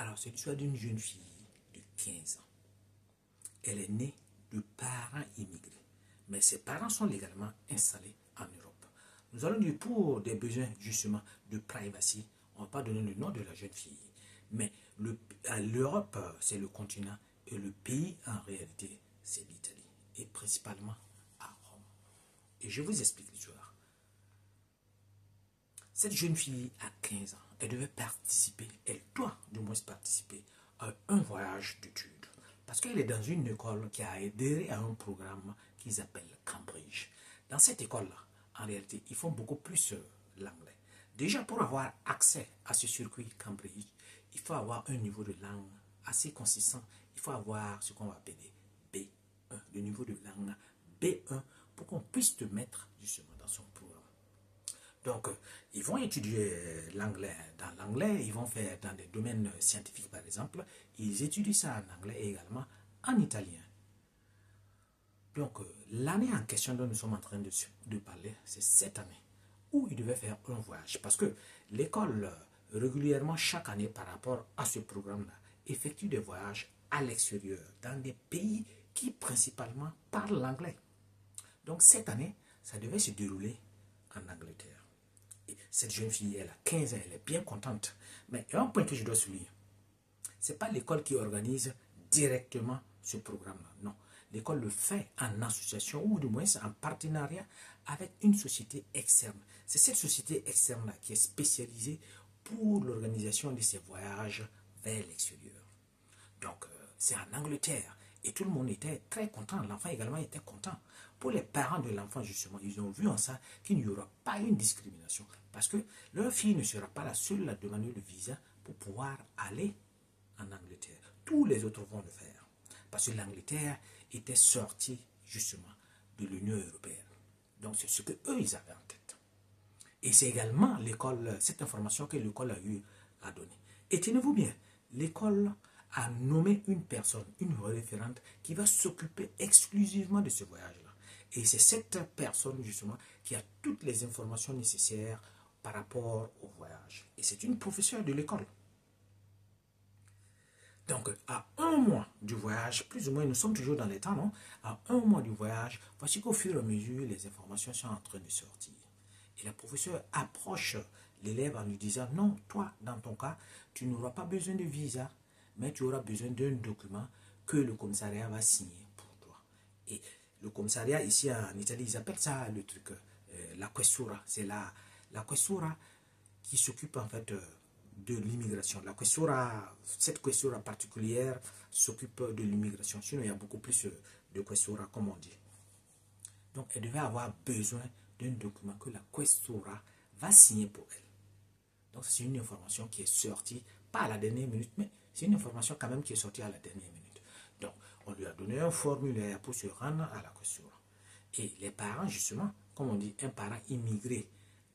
Alors, c'est l'histoire d'une jeune fille de 15 ans. Elle est née de parents immigrés, mais ses parents sont légalement installés en Europe. Nous allons dire, pour des besoins justement de privacy, on ne va pas donner le nom de la jeune fille. Mais l'Europe, c'est le continent, et le pays, en réalité, c'est l'Italie, et principalement à Rome. Et je vous explique l'histoire. Cette jeune fille a 15 ans. Elle devait participer, elle doit du moins participer à un voyage d'études. Parce qu'elle est dans une école qui a adhéré à un programme qu'ils appellent Cambridge. Dans cette école-là, en réalité, ils font beaucoup plus l'anglais. Déjà, pour avoir accès à ce circuit Cambridge, il faut avoir un niveau de langue assez consistant. Il faut avoir ce qu'on va appeler B1, le niveau de langue B1, pour qu'on puisse te mettre justement dans son programme. Donc, ils vont étudier l'anglais dans l'anglais, ils vont faire dans des domaines scientifiques par exemple, ils étudient ça en anglais et également en italien. Donc, l'année en question dont nous sommes en train de parler, c'est cette année où ils devaient faire un voyage. Parce que l'école, régulièrement, chaque année par rapport à ce programme-là, effectue des voyages à l'extérieur, dans des pays qui principalement parlent l'anglais. Donc, cette année, ça devait se dérouler en Angleterre. Cette jeune fille, elle a 15 ans, elle est bien contente. Mais il y a un point que je dois souligner. Ce n'est pas l'école qui organise directement ce programme-là. Non. L'école le fait en association ou du moins en partenariat avec une société externe. C'est cette société externe-là qui est spécialisée pour l'organisation de ces voyages vers l'extérieur. Donc, c'est en Angleterre. Et tout le monde était très content. L'enfant également était content. Pour les parents de l'enfant, justement, ils ont vu en ça qu'il n'y aura pas une discrimination. Parce que leur fille ne sera pas la seule à demander le visa pour pouvoir aller en Angleterre. Tous les autres vont le faire. Parce que l'Angleterre était sortie, justement, de l'Union européenne. Donc, c'est ce qu'eux, ils avaient en tête. Et c'est également l'école, cette information que l'école a eu à donner. Et tenez-vous bien, l'école a nommé une personne, une référente, qui va s'occuper exclusivement de ce voyage-là. Et c'est cette personne, justement, qui a toutes les informations nécessaires par rapport au voyage. Et c'est une professeure de l'école. Donc, à un mois du voyage, plus ou moins, nous sommes toujours dans les temps, non? À un mois du voyage, voici qu'au fur et à mesure, les informations sont en train de sortir. Et la professeure approche l'élève en lui disant, non, toi, dans ton cas, tu n'auras pas besoin de visa, mais tu auras besoin d'un document que le commissariat va signer pour toi. Et le commissariat, ici en Italie, ils appellent ça le truc, la questura. C'est la questura qui s'occupe en fait de l'immigration. La questura, cette questura particulière s'occupe de l'immigration. Sinon, il y a beaucoup plus de questura, comme on dit. Donc, elle devait avoir besoin d'un document que la questura va signer pour elle. Donc, c'est une information qui est sortie, pas à la dernière minute, mais c'est une information quand même qui est sortie à la dernière minute. Donc, on lui a donné un formulaire pour se rendre à la questura. Et les parents, justement, comme on dit, un parent immigré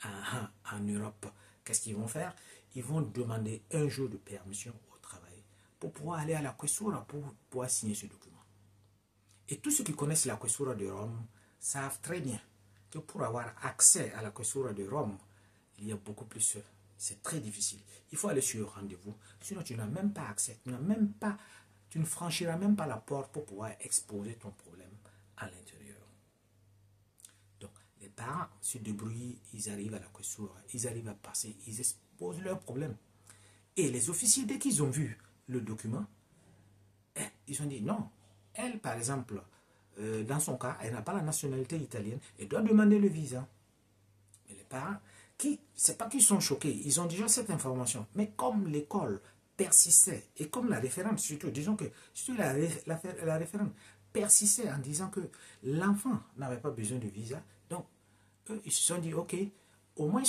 en Europe, qu'est-ce qu'ils vont faire? Ils vont demander un jour de permission au travail pour pouvoir aller à la questura pour pouvoir signer ce document. Et tous ceux qui connaissent la questura de Rome savent très bien que pour avoir accès à la questura de Rome, il y a beaucoup plus. C'est très difficile. Il faut aller sur rendez-vous. Sinon, tu n'as même pas accès. Tu ne franchiras même pas la porte pour pouvoir exposer ton problème à l'intérieur. Donc, les parents se débrouillent, ils arrivent à la questura, ils arrivent à passer, ils exposent leurs problèmes. Et les officiers, dès qu'ils ont vu le document, ils ont dit non. Elle, par exemple, dans son cas, elle n'a pas la nationalité italienne, elle doit demander le visa. Mais les parents, c'est pas qu'ils sont choqués, ils ont déjà cette information. Mais comme l'école persistait, et comme la référente, surtout, disons que surtout la référente persistait en disant que l'enfant n'avait pas besoin de visa, donc eux, ils se sont dit, ok, au moins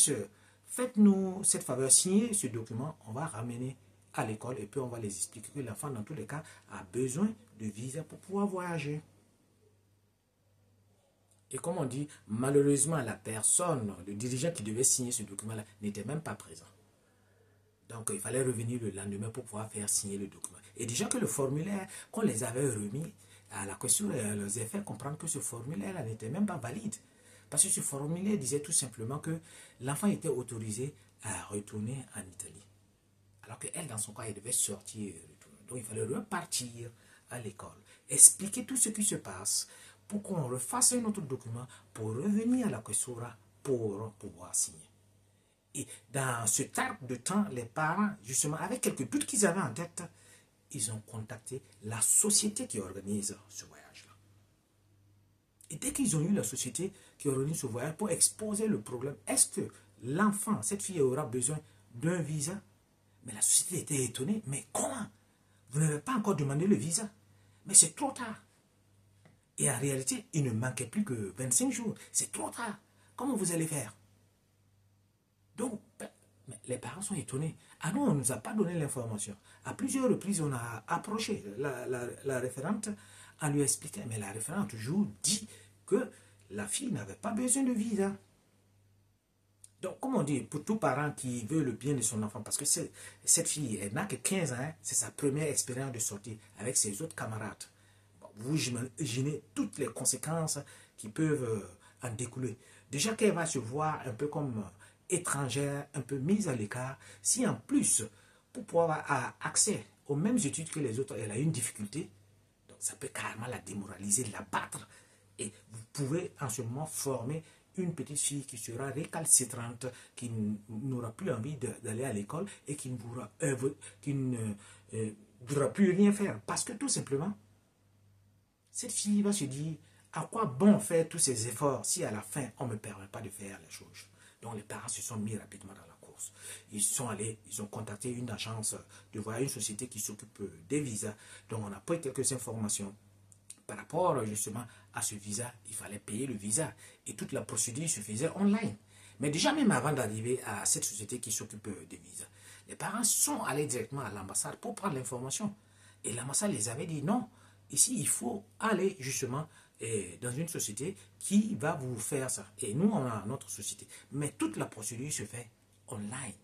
faites-nous cette faveur, signez ce document, on va ramener à l'école et puis on va les expliquer que l'enfant, dans tous les cas, a besoin de visa pour pouvoir voyager. Et comme on dit, malheureusement, la personne, le dirigeant qui devait signer ce document-là, n'était même pas présent. Donc, il fallait revenir le lendemain pour pouvoir faire signer le document. Et déjà que le formulaire qu'on les avait remis à la question, leur a fait comprendre que ce formulaire-là n'était même pas valide. Parce que ce formulaire disait tout simplement que l'enfant était autorisé à retourner en Italie. Alors qu'elle, dans son cas, elle devait sortir et retourner. Donc, il fallait repartir à l'école, expliquer tout ce qui se passe pour qu'on refasse un autre document pour revenir à la questura pour pouvoir signer. Et dans ce temps de temps, les parents, justement, avec quelques doutes qu'ils avaient en tête, ils ont contacté la société qui organise ce voyage-là. Et dès qu'ils ont eu la société qui organise ce voyage pour exposer le problème, est-ce que l'enfant, cette fille aura besoin d'un visa? Mais la société était étonnée. Mais comment? Vous n'avez pas encore demandé le visa. Mais c'est trop tard. Et en réalité, il ne manquait plus que 25 jours. C'est trop tard. Comment vous allez faire? Donc, les parents sont étonnés. Ah non, on ne nous a pas donné l'information. À plusieurs reprises, on a approché la référente en lui expliquant. Mais la référente a toujours dit que la fille n'avait pas besoin de visa. Donc, comme on dit, pour tout parent qui veut le bien de son enfant, parce que cette fille, elle n'a que 15 ans, hein, c'est sa première expérience de sortie avec ses autres camarades. Bon, vous imaginez toutes les conséquences qui peuvent en découler. Déjà qu'elle va se voir un peu comme étrangère, un peu mise à l'écart, si en plus, pour pouvoir avoir accès aux mêmes études que les autres, elle a une difficulté, donc ça peut carrément la démoraliser, la battre. Et vous pouvez en ce moment former une petite fille qui sera récalcitrante, qui n'aura plus envie d'aller à l'école et qui ne voudra plus rien faire. Parce que tout simplement, cette fille va se dire, à quoi bon faire tous ces efforts si à la fin, on ne me permet pas de faire les choses. Donc les parents se sont mis rapidement dans la course. Ils sont allés, ils ont contacté une agence de voyage, une société qui s'occupe des visas. Donc on a pris quelques informations. Par rapport justement à ce visa, il fallait payer le visa. Et toute la procédure se faisait online. Mais déjà même avant d'arriver à cette société qui s'occupe des visas, les parents sont allés directement à l'ambassade pour prendre l'information. Et l'ambassade les avait dit non, ici il faut aller justement dans une société qui va vous faire ça. Et nous on a notre société. Mais toute la procédure se fait online.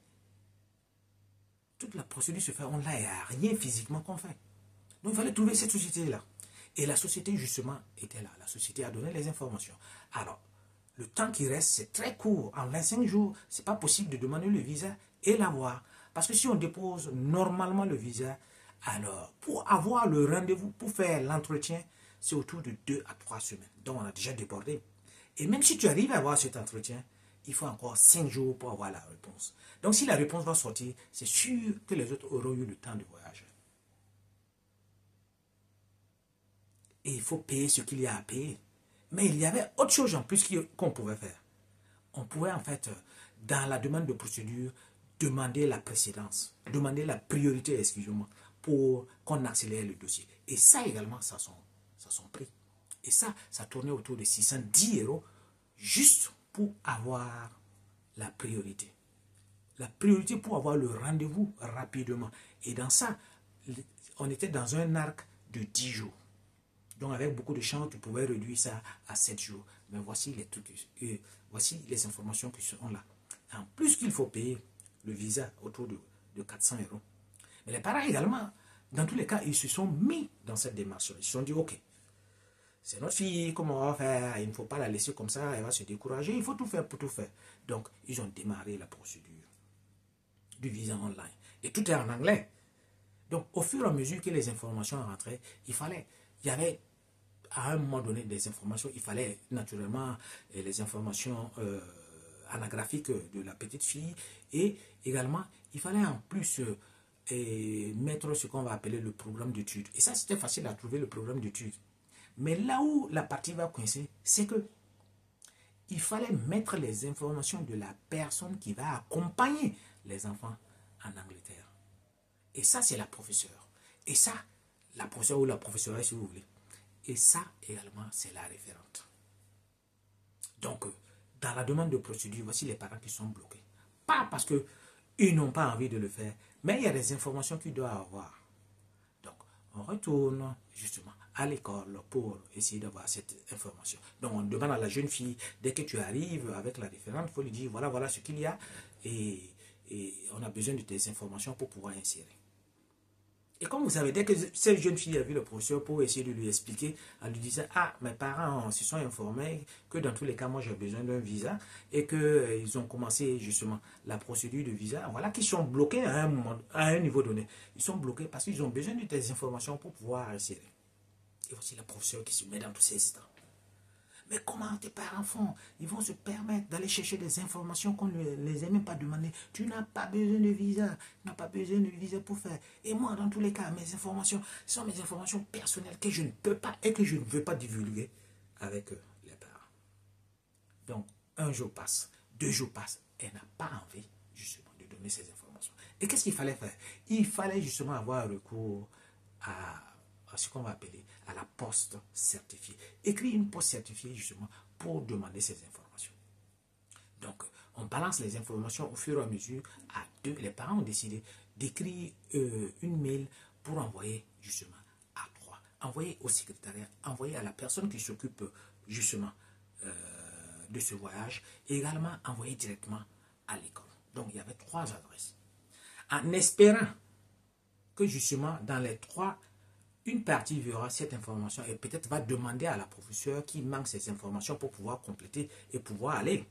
Toute la procédure se fait online. Il n'y a rien physiquement qu'on fait. Donc il fallait trouver cette société-là. Et la société, justement, était là. La société a donné les informations. Alors, le temps qui reste, c'est très court. En 25 jours, ce n'est pas possible de demander le visa et l'avoir. Parce que si on dépose normalement le visa, alors, pour avoir le rendez-vous, pour faire l'entretien, c'est autour de 2 à 3 semaines. Donc, on a déjà débordé. Et même si tu arrives à avoir cet entretien, il faut encore 5 jours pour avoir la réponse. Donc, si la réponse va sortir, c'est sûr que les autres auront eu le temps de voyager. Et il faut payer ce qu'il y a à payer. Mais il y avait autre chose en plus qu'on pouvait faire. On pouvait en fait, dans la demande de procédure, demander la précédence, demander la priorité, excusez-moi, pour qu'on accélère le dossier. Et ça également, ça a son prix. Et ça tournait autour de 610 € juste pour avoir la priorité. La priorité pour avoir le rendez-vous rapidement. Et dans ça, on était dans un arc de 10 jours. Donc, avec beaucoup de chance, tu pouvais réduire ça à 7 jours. Mais voici les trucs, voici les informations qui seront là. En plus qu'il faut payer le visa autour de 400 €. Mais les parents également, dans tous les cas, ils se sont mis dans cette démarche. Ils se sont dit, ok, c'est notre fille, comment on va faire? Il ne faut pas la laisser comme ça, elle va se décourager. Il faut tout faire pour tout faire. Donc, ils ont démarré la procédure du visa online. Et tout est en anglais. Donc, au fur et à mesure que les informations rentraient, il y avait à un moment donné des informations, il fallait naturellement les informations anagrammiques de la petite fille et également il fallait en plus mettre ce qu'on va appeler le programme d'études. Et ça c'était facile à trouver, le programme d'études. Mais là où la partie va coincer, c'est que il fallait mettre les informations de la personne qui va accompagner les enfants en Angleterre. Et ça c'est la professeure. Et ça, la professeure ou la professeure si vous voulez. Et ça, également, c'est la référente. Donc, dans la demande de procédure, voici les parents qui sont bloqués. Pas parce qu'ils n'ont pas envie de le faire, mais il y a des informations qu'ils doivent avoir. Donc, on retourne justement à l'école pour essayer d'avoir cette information. Donc, on demande à la jeune fille, dès que tu arrives avec la référente, il faut lui dire, voilà ce qu'il y a, et on a besoin de tes informations pour pouvoir insérer. Et comme vous savez, dès que cette jeune fille a vu le professeur pour essayer de lui expliquer, en lui disant, ah, mes parents se sont informés que dans tous les cas, moi j'ai besoin d'un visa et qu'ils ont commencé justement la procédure de visa, voilà qu'ils sont bloqués à un moment, à un niveau donné. Ils sont bloqués parce qu'ils ont besoin de des informations pour pouvoir insérer. Et voici le professeur qui se met dans tous ces états. Mais comment tes parents font? Ils vont se permettre d'aller chercher des informations qu'on ne les a même pas demandées. Tu n'as pas besoin de visa. Tu n'as pas besoin de visa pour faire. Et moi, dans tous les cas, mes informations sont mes informations personnelles que je ne peux pas et que je ne veux pas divulguer avec les parents. Donc, un jour passe, 2 jours passent. Elle n'a pas envie, justement, de donner ces informations. Et qu'est-ce qu'il fallait faire? Il fallait justement avoir recours à ce qu'on va appeler à la poste certifiée. Écrire une poste certifiée justement pour demander ces informations. Donc, on balance les informations au fur et à mesure à deux. Les parents ont décidé d'écrire une mail pour envoyer justement à 3. Envoyer au secrétariat, envoyer à la personne qui s'occupe justement de ce voyage et également envoyer directement à l'école. Donc, il y avait 3 adresses. En espérant que justement dans les 3, une partie verra cette information et peut-être va demander à la professeure qui manque ces informations pour pouvoir compléter et pouvoir aller.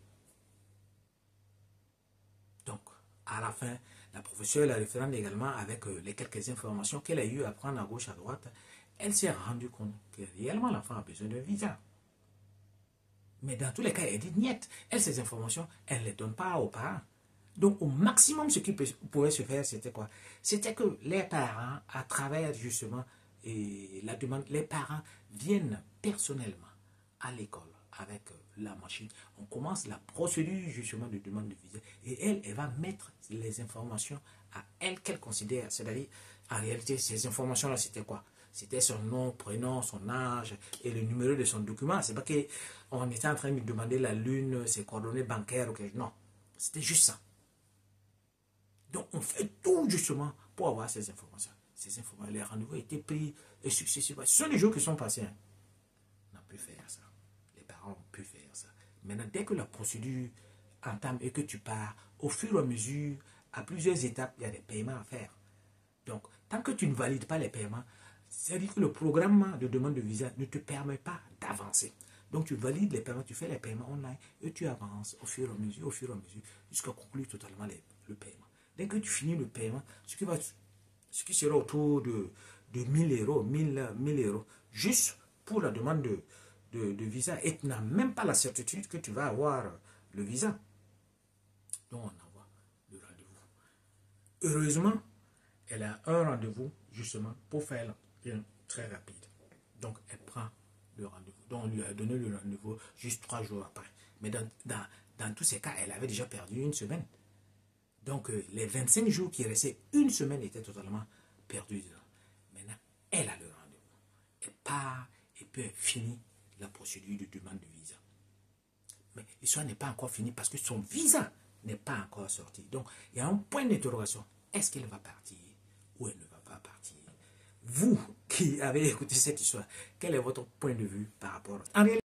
Donc, à la fin, la professeure, la référente également, avec les quelques informations qu'elle a eu à prendre à gauche, à droite, elle s'est rendue compte que réellement l'enfant a besoin d'un visa. Mais dans tous les cas, elle dit niet. Elle, ces informations, elle ne les donne pas aux parents. Donc, au maximum, ce qui pouvait se faire, c'était quoi? C'était que les parents, à travers justement et la demande, les parents viennent personnellement à l'école avec la machine. On commence la procédure justement de demande de visa et elle va mettre les informations à elle qu'elle considère. C'est-à-dire, en réalité, ces informations-là, c'était quoi? C'était son nom, prénom, son âge et le numéro de son document. C'est pas qu'on était en train de lui demander la lune, ses coordonnées bancaires ou quelque chose. Non, c'était juste ça. Donc, on fait tout justement pour avoir ces informations. Ces informations, les rendez-vous étaient pris et successivement. Ce sont les jours qui sont passés. Hein. On a pu faire ça. Les parents ont pu faire ça. Maintenant, dès que la procédure entame et que tu pars, au fur et à mesure, à plusieurs étapes, il y a des paiements à faire. Donc, tant que tu ne valides pas les paiements, c'est-à-dire que le programme de demande de visa ne te permet pas d'avancer. Donc, tu valides les paiements, tu fais les paiements online et tu avances au fur et à mesure, jusqu'à conclure totalement le paiement. Dès que tu finis le paiement, ce qui sera autour de 1000 euros, 1000 euros, juste pour la demande de visa, et tu n'as même pas la certitude que tu vas avoir le visa. Donc, on envoie le rendez-vous. Heureusement, elle a un rendez-vous, justement, pour faire un très rapide. Donc, elle prend le rendez-vous. Donc, on lui a donné le rendez-vous juste 3 jours après. Mais dans tous ces cas, elle avait déjà perdu une semaine. Donc, les 25 jours qui restaient, une semaine était totalement perdue. Maintenant, elle a le rendez-vous. Elle part et puis elle finit la procédure de demande de visa. Mais l'histoire n'est pas encore finie parce que son visa n'est pas encore sorti. Donc, il y a un point d'interrogation. Est-ce qu'elle va partir ou elle ne va pas partir? Vous qui avez écouté cette histoire, quel est votre point de vue par rapport à... En réalité,